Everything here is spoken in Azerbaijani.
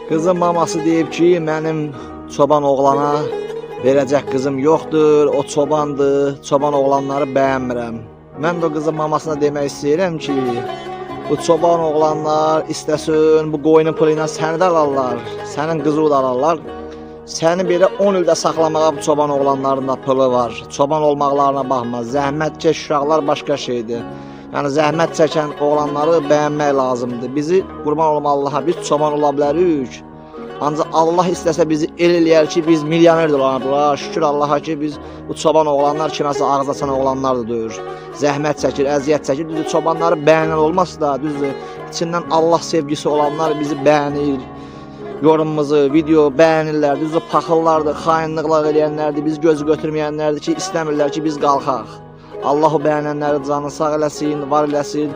Kızın maması deyib ki, mənim çoban oğlana verəcək qızım yoxdur, o çobandır, çoban oğlanları bəyənmirəm. Mən də o qızın mamasına demək istəyirəm ki, bu çoban oğlanlar istəsin, bu qoyunun pulu ilə səni də alarlar, sənin qızı da alarlar. Səni belə 10 ildə saxlamağa bu çoban oğlanların da pulu var. Çoban olmaqlarına baxma, zəhmətkeş uşaqlar başqa şeydir. Yəni zəhmət çəkən oğlanları bəyənmək lazımdır. Bizi qurban olma Allaha, biz çoban ola bilərik. Ancaq Allah istəsə bizi el eləyər ki, biz milyoner olanlar. Şükür Allaha ki, biz bu çoban oğlanlar kiməsə ağız açan oğlanlar da deyir. Zəhmət çəkir, əziyyət çəkir. Düzdür, çobanları bəyənən olmasa da, düzdür, içindən Allah sevgisi olanlar bizi bəyənir. Yorumumuzu, video bəyənirlər, düzdür, paxıllardır, xainliklər eləyənlərdir, biz gözü götürməyənlərdir ki, istəmirlər ki, biz qalxaq. Allah o bəyənənləri canı sağ eləsin, var eləsin.